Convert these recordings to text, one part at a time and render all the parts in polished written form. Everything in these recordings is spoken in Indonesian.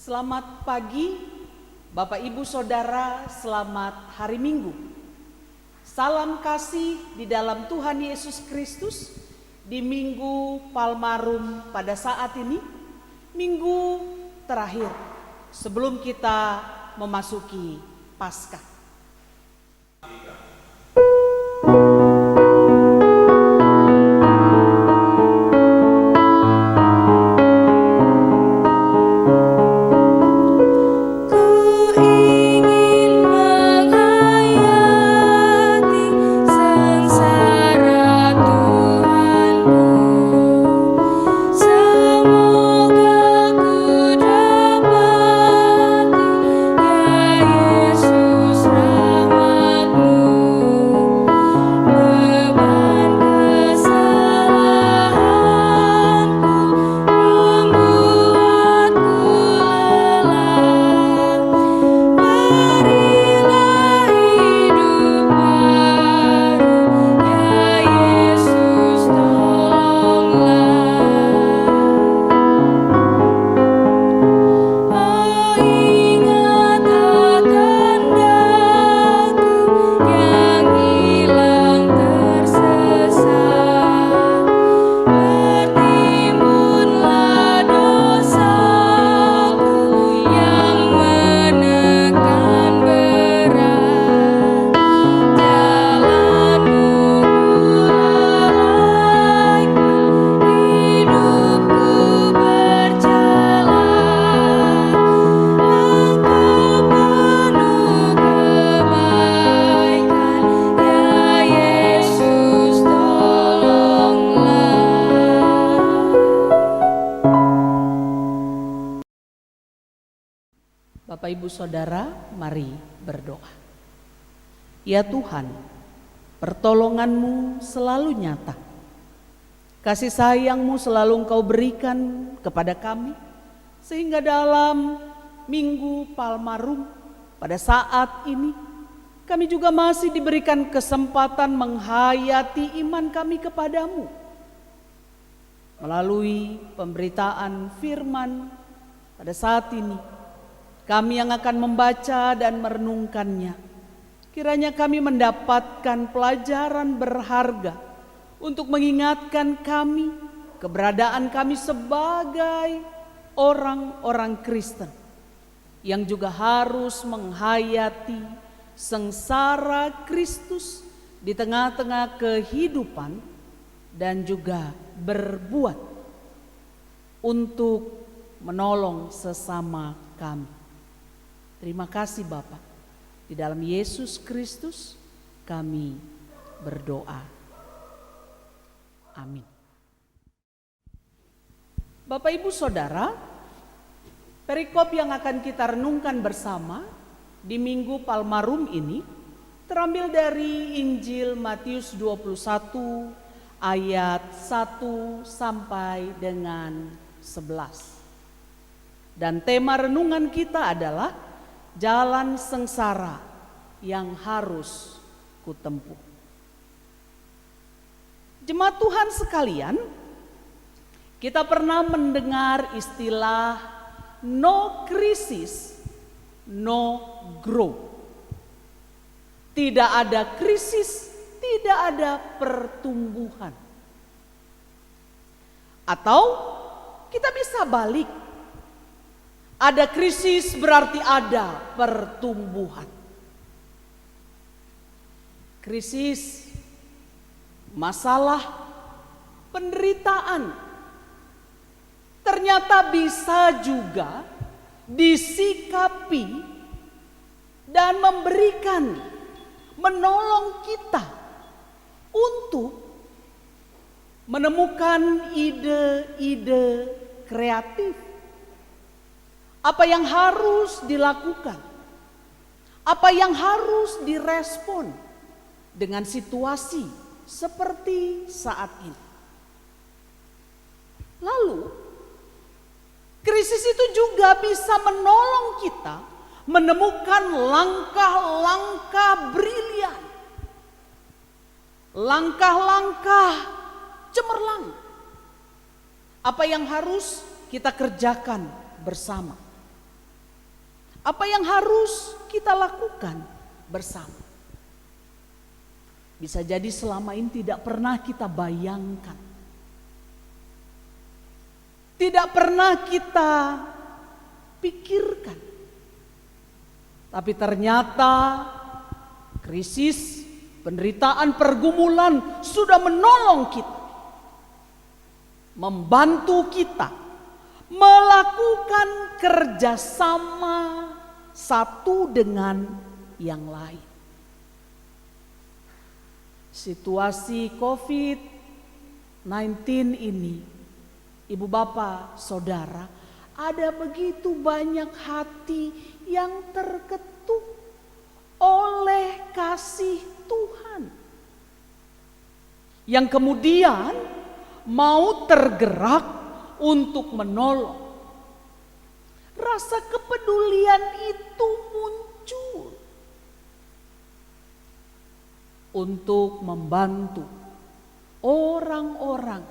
Selamat pagi, Bapak Ibu Saudara, selamat hari Minggu. Salam kasih di dalam Tuhan Yesus Kristus di Minggu Palmarum pada saat ini, minggu terakhir sebelum kita memasuki Paskah. Bapak Ibu Saudara, mari berdoa. Ya Tuhan, pertolongan-Mu selalu nyata. Kasih sayang-Mu selalu Engkau berikan kepada kami, sehingga dalam Minggu Palmarum pada saat ini kami juga masih diberikan kesempatan menghayati iman kami kepadamu melalui pemberitaan firman pada saat ini. Kami yang akan membaca dan merenungkannya, kiranya kami mendapatkan pelajaran berharga untuk mengingatkan kami keberadaan kami sebagai orang-orang Kristen yang juga harus menghayati sengsara Kristus di tengah-tengah kehidupan dan juga berbuat untuk menolong sesama kami. Terima kasih Bapa. Di dalam Yesus Kristus kami berdoa. Amin. Bapak Ibu Saudara, perikop yang akan kita renungkan bersama di Minggu Palmarum ini terambil dari Injil Matius 21 ayat 1 sampai dengan 11. Dan tema renungan kita adalah jalan sengsara yang harus kutempuh. Jemaat Tuhan sekalian, kita pernah mendengar istilah no crisis, no growth. Tidak ada krisis, tidak ada pertumbuhan. Atau kita bisa balik. Ada krisis berarti ada pertumbuhan. Krisis, masalah, penderitaan ternyata bisa juga disikapi dan menolong kita untuk menemukan ide-ide kreatif. Apa yang harus dilakukan? Apa yang harus direspon dengan situasi seperti saat ini? Lalu, krisis itu juga bisa menolong kita menemukan langkah-langkah brilian, langkah-langkah cemerlang. Apa yang harus kita kerjakan bersama? Apa yang harus kita lakukan bersama? Bisa jadi selama ini tidak pernah kita bayangkan, tidak pernah kita pikirkan. Tapi ternyata krisis, penderitaan, pergumulan sudah menolong kita, membantu kita melakukan kerjasama satu dengan yang lain. Situasi COVID-19 ini, ibu bapak, saudara, ada begitu banyak hati yang terketuk oleh kasih Tuhan, yang kemudian mau tergerak untuk menolong. Rasa kepedulian itu muncul untuk membantu orang-orang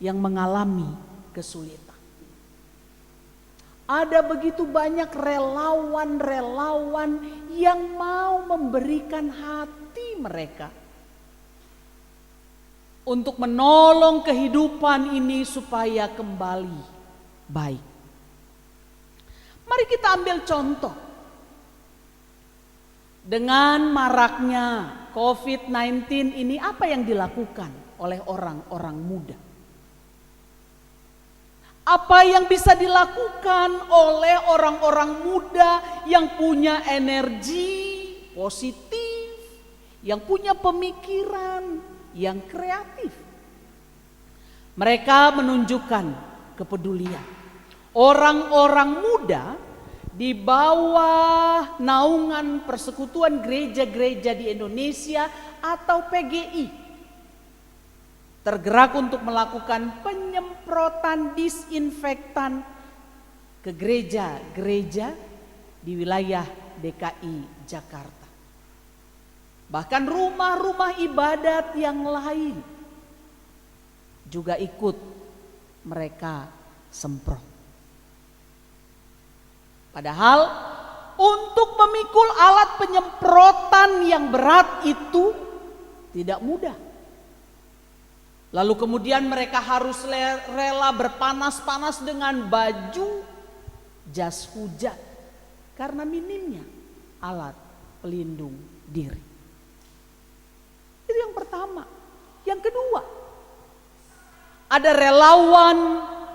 yang mengalami kesulitan. Ada begitu banyak relawan-relawan yang mau memberikan hati mereka untuk menolong kehidupan ini supaya kembali baik. Mari kita ambil contoh. Dengan maraknya COVID-19 ini, apa yang dilakukan oleh orang-orang muda? Apa yang bisa dilakukan oleh orang-orang muda yang punya energi positif, yang punya pemikiran yang kreatif? Mereka menunjukkan kepedulian. Orang-orang muda di bawah naungan Persekutuan Gereja-Gereja di Indonesia atau PGI tergerak untuk melakukan penyemprotan disinfektan ke gereja-gereja di wilayah DKI Jakarta. Bahkan rumah-rumah ibadat yang lain juga ikut mereka semprot. Padahal untuk memikul alat penyemprotan yang berat itu tidak mudah. Lalu kemudian mereka harus rela berpanas-panas dengan baju jas hujan karena minimnya alat pelindung diri. Itu yang pertama. Yang kedua, ada relawan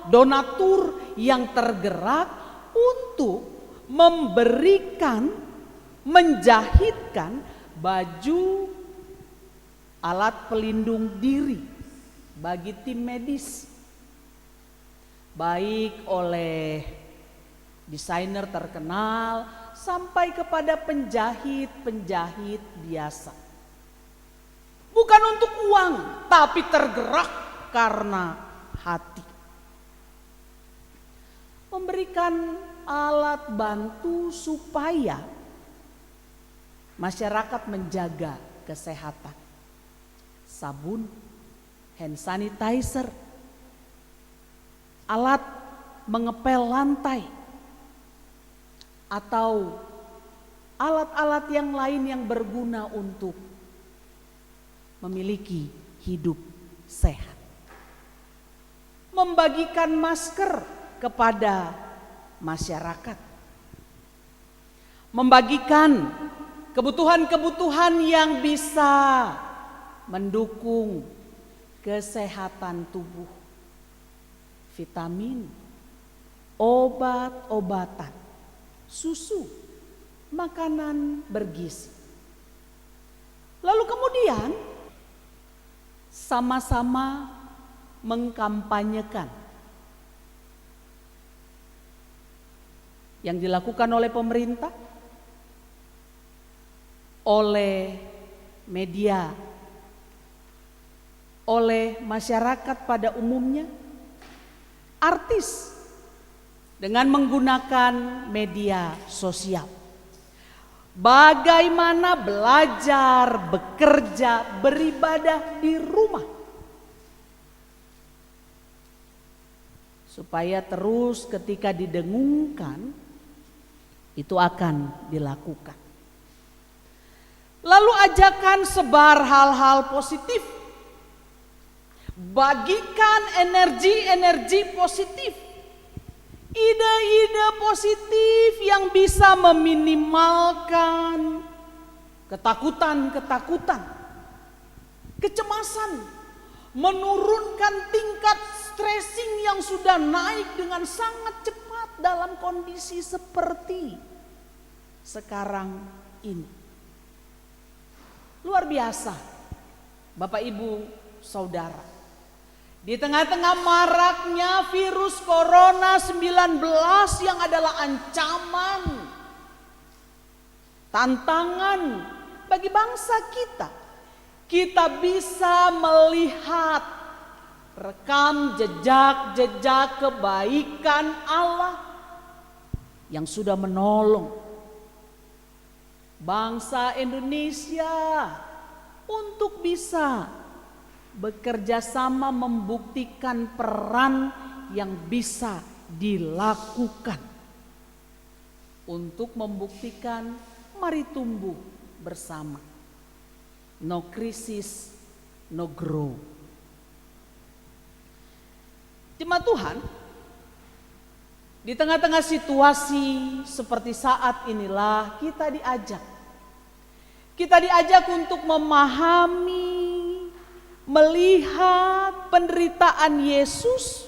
donatur yang tergerak untuk memberikan, menjahitkan baju alat pelindung diri bagi tim medis, baik oleh desainer terkenal sampai kepada penjahit-penjahit biasa. Bukan untuk uang, tapi tergerak karena hati. Memberikan alat bantu supaya masyarakat menjaga kesehatan. Sabun, hand sanitizer, alat mengepel lantai, atau alat-alat yang lain yang berguna untuk memiliki hidup sehat. Membagikan masker kepada masyarakat. Membagikan kebutuhan-kebutuhan yang bisa mendukung kesehatan tubuh. Vitamin, obat-obatan, susu, makanan bergizi. Lalu kemudian sama-sama mengkampanyekan yang dilakukan oleh pemerintah, oleh media, oleh masyarakat pada umumnya, artis dengan menggunakan media sosial. Bagaimana belajar, bekerja, beribadah di rumah supaya terus ketika didengungkan itu akan dilakukan. Lalu ajakan sebar hal-hal positif. Bagikan energi-energi positif. Ide-ide positif yang bisa meminimalkan ketakutan-ketakutan, kecemasan, menurunkan tingkat stressing yang sudah naik dengan sangat cepat dalam kondisi seperti sekarang ini. Luar biasa, Bapak Ibu Saudara. Di tengah-tengah maraknya virus corona 19 yang adalah ancaman, tantangan bagi bangsa kita bisa melihat rekam jejak-jejak kebaikan Allah yang sudah menolong bangsa Indonesia untuk bisa bekerja sama membuktikan peran yang bisa dilakukan untuk membuktikan mari tumbuh bersama. No crisis, no grow. Jemaat Tuhan, di tengah-tengah situasi seperti saat inilah kita diajak untuk memahami, melihat penderitaan Yesus,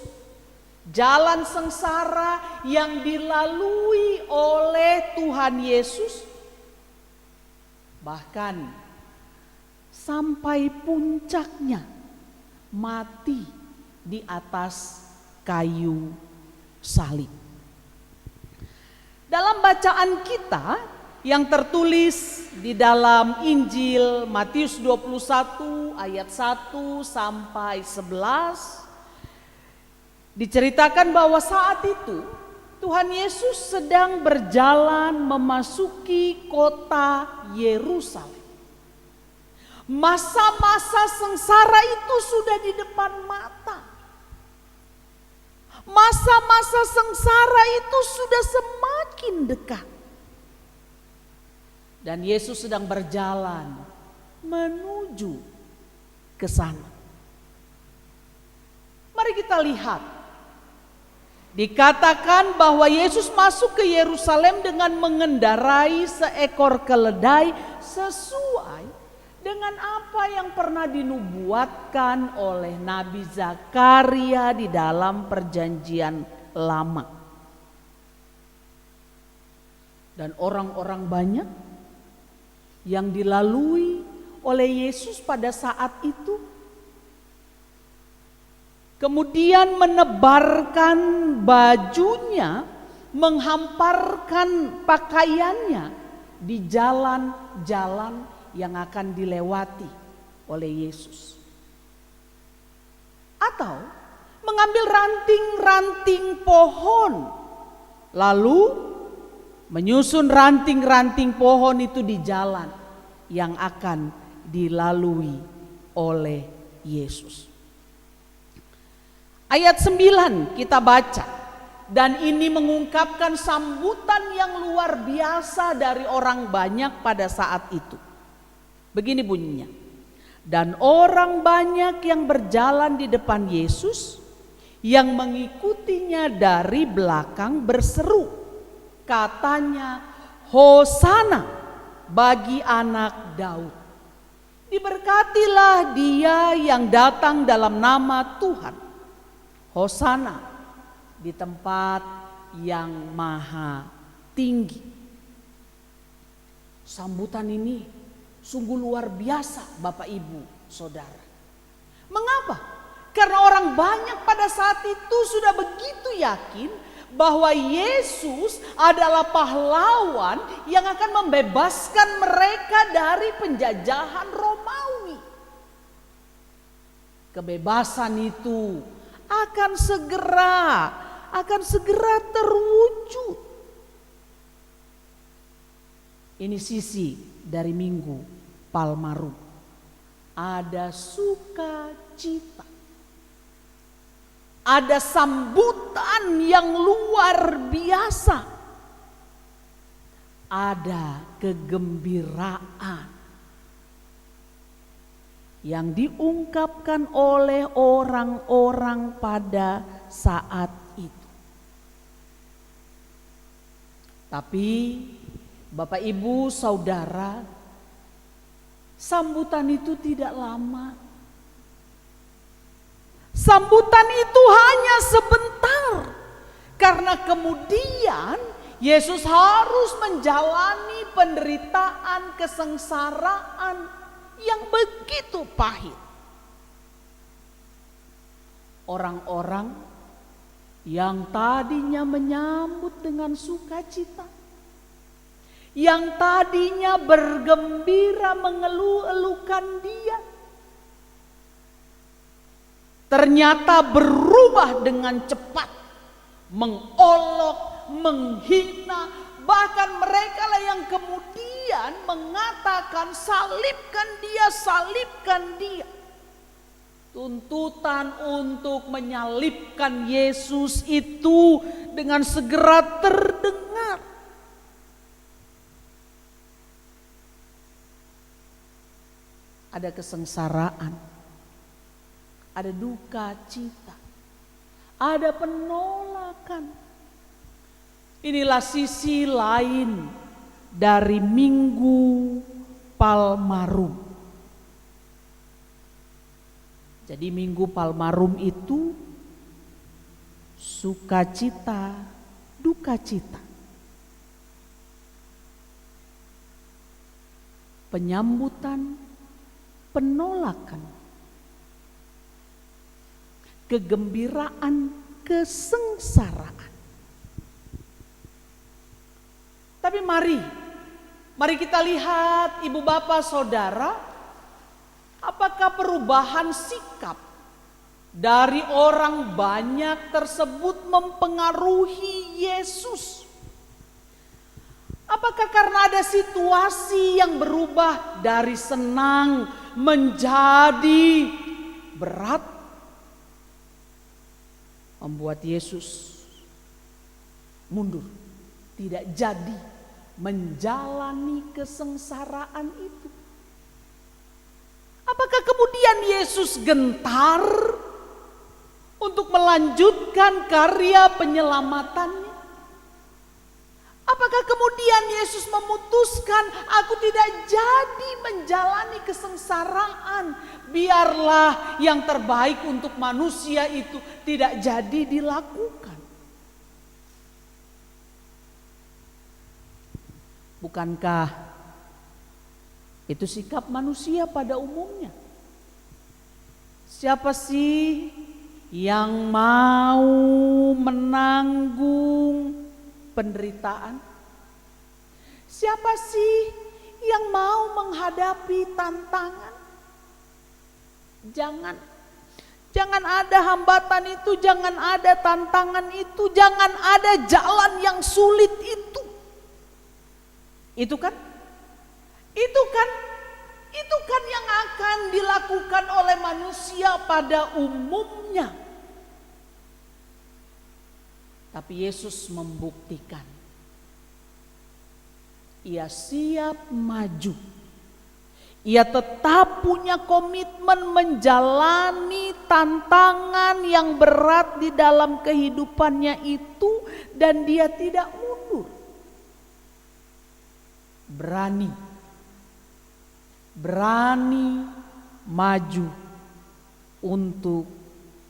jalan sengsara yang dilalui oleh Tuhan Yesus, bahkan sampai puncaknya mati di atas kayu salib. Dalam bacaan kita yang tertulis di dalam Injil Matius 21 ayat 1 sampai 11, diceritakan bahwa saat itu Tuhan Yesus sedang berjalan memasuki kota Yerusalem. Masa-masa sengsara itu sudah di depan mata. Masa-masa sengsara itu sudah semakin dekat. Dan Yesus sedang berjalan menuju ke sana. Mari kita lihat. Dikatakan bahwa Yesus masuk ke Yerusalem dengan mengendarai seekor keledai sesuai dengan apa yang pernah dinubuatkan oleh Nabi Zakaria di dalam Perjanjian Lama. Dan orang-orang banyak yang dilalui oleh Yesus pada saat itu kemudian menebarkan bajunya, menghamparkan pakaiannya di jalan-jalan yang akan dilewati oleh Yesus. Atau mengambil ranting-ranting pohon, lalu menyusun ranting-ranting pohon itu di jalan yang akan dilalui oleh Yesus. Ayat 9 kita baca, dan ini mengungkapkan sambutan yang luar biasa dari orang banyak pada saat itu. Begini bunyinya, dan orang banyak yang berjalan di depan Yesus, yang mengikutinya dari belakang berseru, katanya, Hosana bagi anak Daud. Diberkatilah dia yang datang dalam nama Tuhan. Hosana di tempat yang maha tinggi. Sambutan ini sungguh luar biasa Bapak Ibu Saudara. Mengapa? Karena orang banyak pada saat itu sudah begitu yakin bahwa Yesus adalah pahlawan yang akan membebaskan mereka dari penjajahan Romawi. Kebebasan itu akan segera terwujud. Ini sisi dari Minggu Palmarum. Ada sukacita. Ada sambutan yang luar biasa. ada kegembiraan yang diungkapkan oleh orang-orang pada saat itu. Tapi Bapak Ibu Saudara, sambutan itu tidak lama. Sambutan itu hanya sebentar, karena kemudian Yesus harus menjalani penderitaan, kesengsaraan yang begitu pahit. Orang-orang yang tadinya menyambut dengan sukacita, yang tadinya bergembira mengeluh-elukan Dia, ternyata berubah dengan cepat, mengolok, menghina. Bahkan mereka lah yang kemudian mengatakan, salibkan dia, salibkan dia. Tuntutan untuk menyalibkan Yesus itu dengan segera terdengar. Ada kesengsaraan, ada duka cita, ada penolakan. Inilah sisi lain dari Minggu Palmarum. Jadi Minggu Palmarum itu sukacita, duka cita. Penyambutan, penolakan, kegembiraan, kesengsaraan. Tapi mari kita lihat Ibu Bapak Saudara, apakah perubahan sikap dari orang banyak tersebut mempengaruhi Yesus? Apakah karena ada situasi yang berubah dari senang menjadi berat, membuat Yesus mundur, tidak jadi menjalani kesengsaraan itu? Apakah kemudian Yesus gentar untuk melanjutkan karya penyelamatannya? Apakah kemudian Yesus memutuskan, aku tidak jadi menjalani kesengsaraan, biarlah yang terbaik untuk manusia itu tidak jadi dilakukan? Bukankah itu sikap manusia pada umumnya? Siapa sih yang mau menanggung penderitaan? Siapa sih yang mau menghadapi tantangan? Jangan ada hambatan itu, jangan ada tantangan itu, jangan ada jalan yang sulit itu. Itu kan yang akan dilakukan oleh manusia pada umumnya. Tapi Yesus membuktikan Ia siap maju. Ia tetap punya komitmen menjalani tantangan yang berat di dalam kehidupannya itu, dan Dia tidak mundur. Berani maju untuk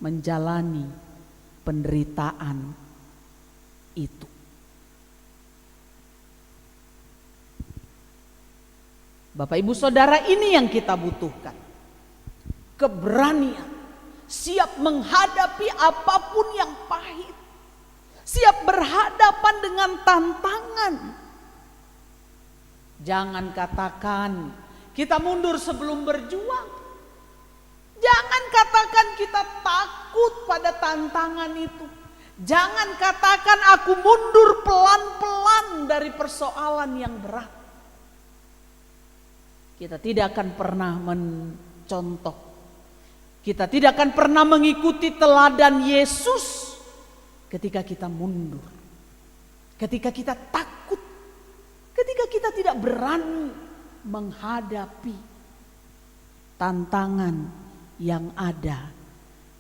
menjalani penderitaan itu. Bapak Ibu Saudara, ini yang kita butuhkan. Keberanian, siap menghadapi apapun yang pahit, siap berhadapan dengan tantangan. Jangan katakan kita mundur sebelum berjuang. Jangan katakan kita takut pada tantangan itu. Jangan katakan aku mundur pelan-pelan dari persoalan yang berat. Kita tidak akan pernah mencontoh. Kita tidak akan pernah mengikuti teladan Yesus ketika kita mundur. Ketika kita takut. Ketika kita tidak berani menghadapi tantangan yang ada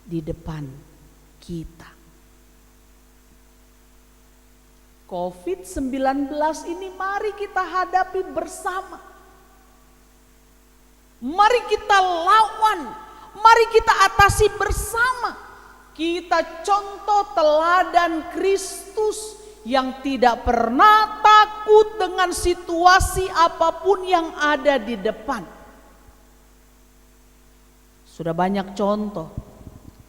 di depan kita. COVID-19 ini mari kita hadapi bersama. Mari kita lawan, mari kita atasi bersama. Kita contoh teladan Kristus yang tidak pernah takut dengan situasi apapun yang ada di depan. Sudah banyak contoh,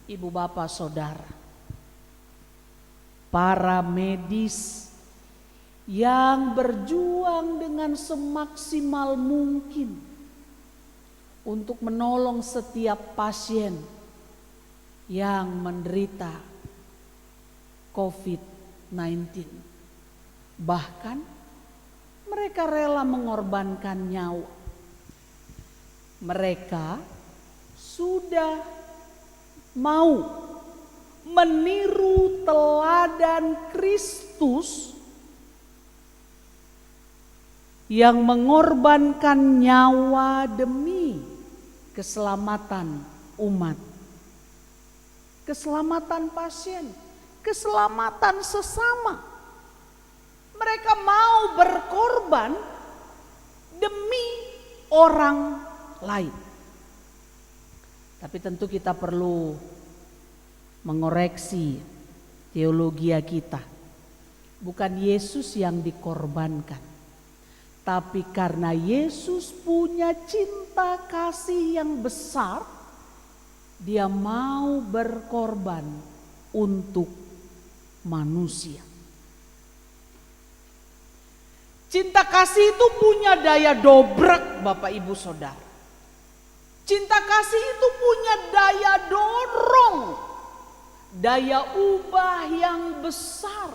ibu bapak saudara, para medis yang berjuang dengan semaksimal mungkin untuk menolong setiap pasien yang menderita COVID-19. Bahkan mereka rela mengorbankan nyawa. Mereka sudah mau meniru teladan Kristus yang mengorbankan nyawa demi keselamatan umat, keselamatan pasien, keselamatan sesama. Mereka mau berkorban demi orang lain. Tapi tentu kita perlu mengoreksi teologi kita. Bukan Yesus yang dikorbankan, tapi karena Yesus punya cinta kasih yang besar, dia mau berkorban untuk manusia. Cinta kasih itu punya daya dobrak, Bapak Ibu Saudara. Cinta kasih itu punya daya dorong, daya ubah yang besar.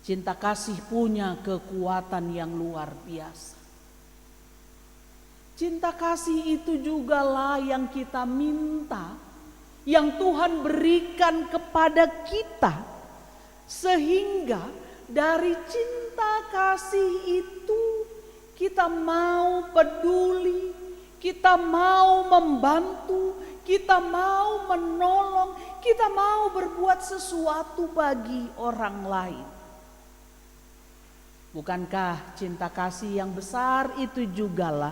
Cinta kasih punya kekuatan yang luar biasa. Cinta kasih itu jugalah yang kita minta, yang Tuhan berikan kepada kita, sehingga dari cinta kasih itu kita mau peduli, kita mau membantu, kita mau menolong, kita mau berbuat sesuatu bagi orang lain. Bukankah cinta kasih yang besar itu jugalah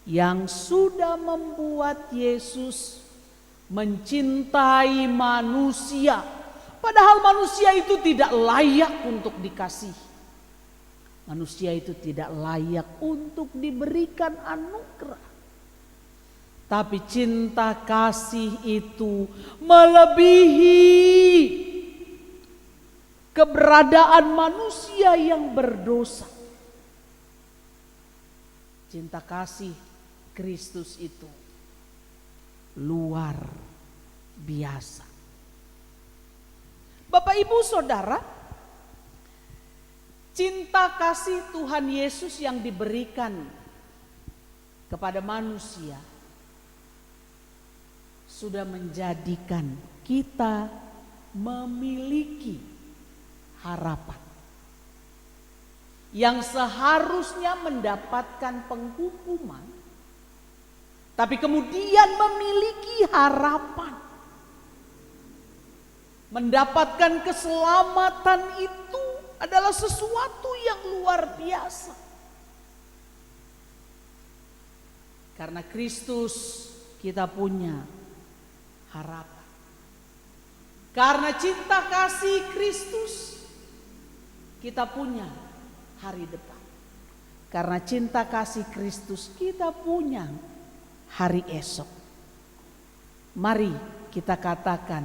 yang sudah membuat Yesus mencintai manusia, padahal manusia itu tidak layak untuk dikasihi. Manusia itu tidak layak untuk diberikan anugerah. Tapi cinta kasih itu melebihi keberadaan manusia yang berdosa. Cinta kasih Kristus itu luar biasa. Bapak Ibu Saudara, cinta kasih Tuhan Yesus yang diberikan kepada manusia sudah menjadikan kita memiliki harapan yang seharusnya mendapatkan penghukuman, tapi kemudian memiliki harapan mendapatkan keselamatan. Itu adalah sesuatu yang luar biasa. Karena Kristus kita punya harapan. Karena cinta kasih Kristus kita punya hari depan. Karena cinta kasih Kristus kita punya hari esok. Mari kita katakan,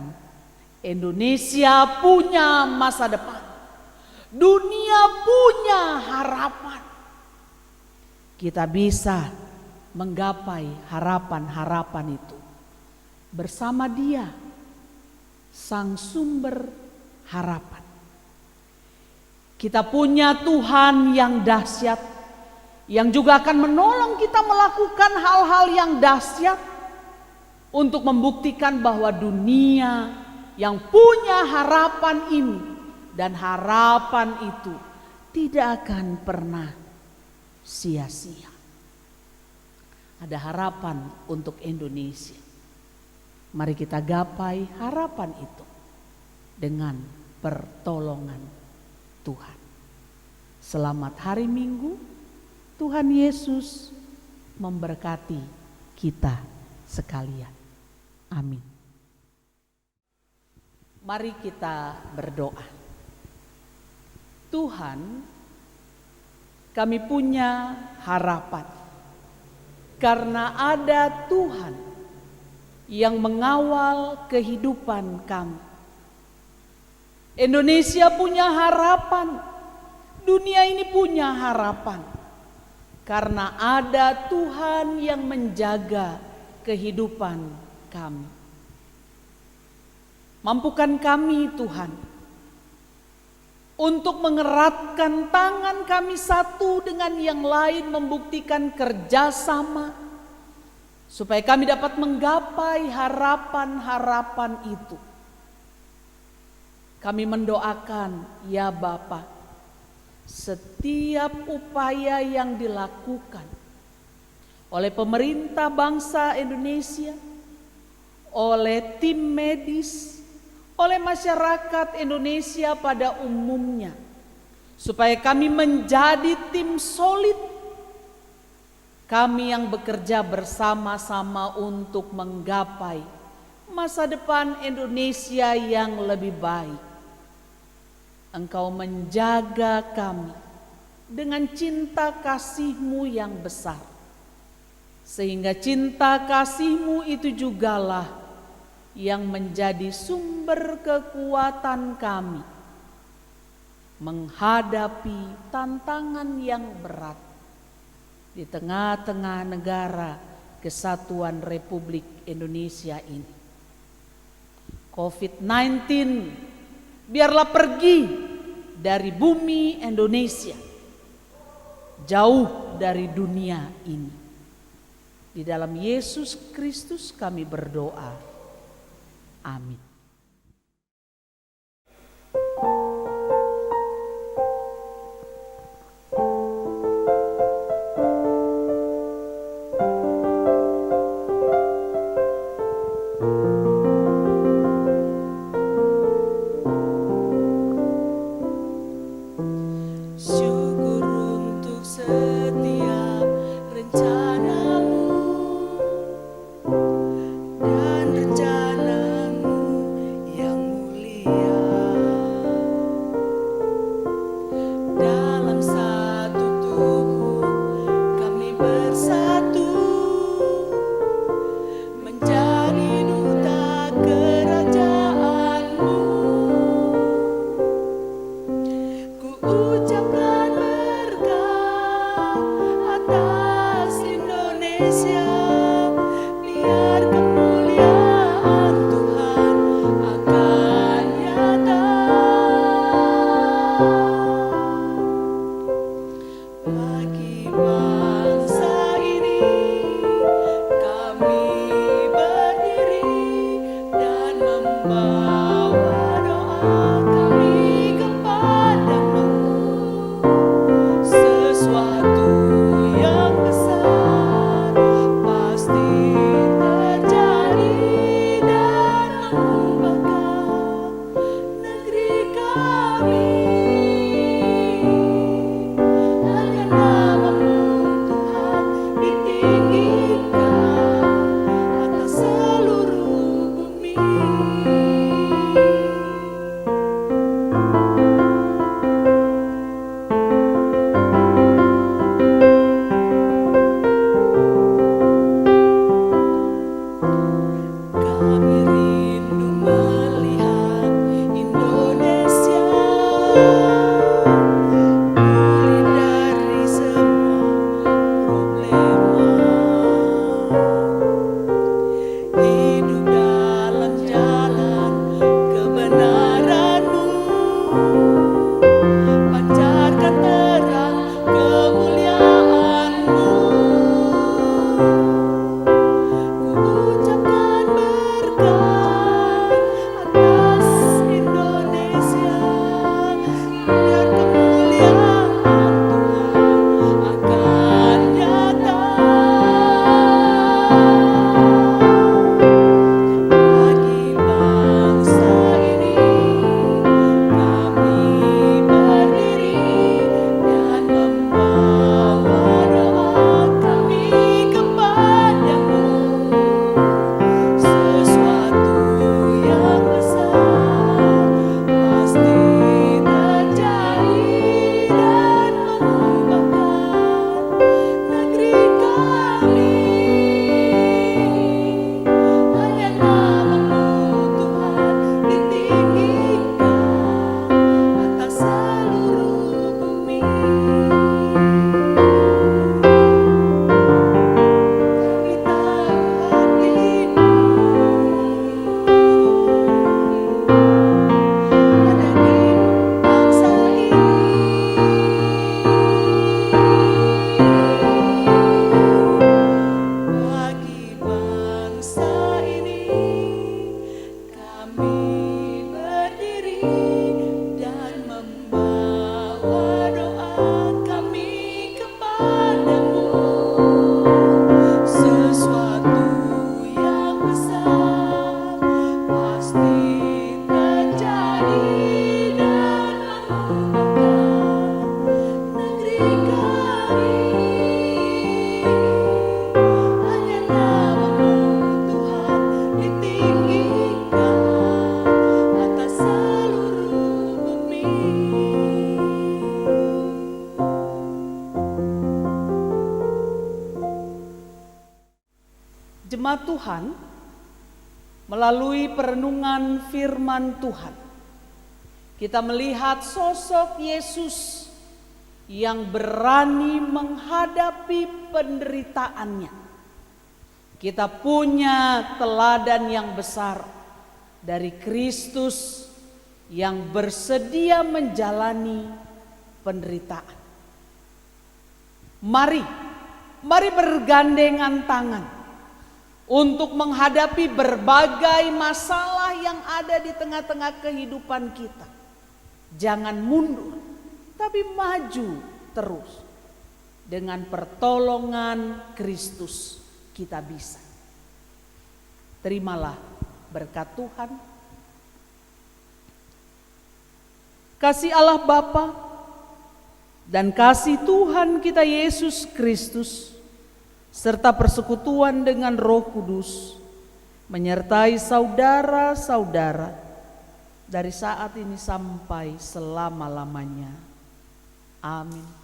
Indonesia punya masa depan. Dunia punya harapan. Kita bisa menggapai harapan-harapan itu bersama Dia, Sang Sumber harapan. Kita punya Tuhan yang dahsyat, yang juga akan menolong kita melakukan hal-hal yang dahsyat untuk membuktikan bahwa dunia yang punya harapan ini dan harapan itu tidak akan pernah sia-sia. Ada harapan untuk Indonesia. Mari kita gapai harapan itu dengan pertolongan Tuhan. Selamat hari Minggu. Tuhan Yesus memberkati kita sekalian. Amin. Mari kita berdoa. Tuhan, kami punya harapan karena ada Tuhan yang mengawal kehidupan kami. Indonesia punya harapan, dunia ini punya harapan karena ada Tuhan yang menjaga kehidupan kami. Mampukan kami Tuhan untuk mengeratkan tangan kami satu dengan yang lain, membuktikan kerjasama supaya kami dapat menggapai harapan-harapan itu. Kami mendoakan, ya Bapa, setiap upaya yang dilakukan oleh pemerintah bangsa Indonesia, oleh tim medis, oleh masyarakat Indonesia pada umumnya, supaya kami menjadi tim solid, kami yang bekerja bersama-sama untuk menggapai masa depan Indonesia yang lebih baik. Engkau menjaga kami dengan cinta kasih-Mu yang besar, sehingga cinta kasih-Mu itu jugalah yang menjadi sumber kekuatan kami menghadapi tantangan yang berat di tengah-tengah negara kesatuan Republik Indonesia ini. COVID-19 biarlah pergi dari bumi Indonesia, jauh dari dunia ini. Di dalam Yesus Kristus kami berdoa. Amin. Syukur untuk setiap rencana-Mu dan rencana-Mu Jemaat Tuhan, melalui perenungan firman Tuhan, kita melihat sosok Yesus yang berani menghadapi penderitaannya. Kita punya teladan yang besar dari Kristus yang bersedia menjalani penderitaan. Mari bergandengan tangan untuk menghadapi berbagai masalah yang ada di tengah-tengah kehidupan kita. Jangan mundur, tapi maju terus. Dengan pertolongan Kristus kita bisa. Terimalah berkat Tuhan. Kasih Allah Bapa dan kasih Tuhan kita Yesus Kristus serta persekutuan dengan Roh Kudus menyertai saudara-saudara dari saat ini sampai selama-lamanya. Amin.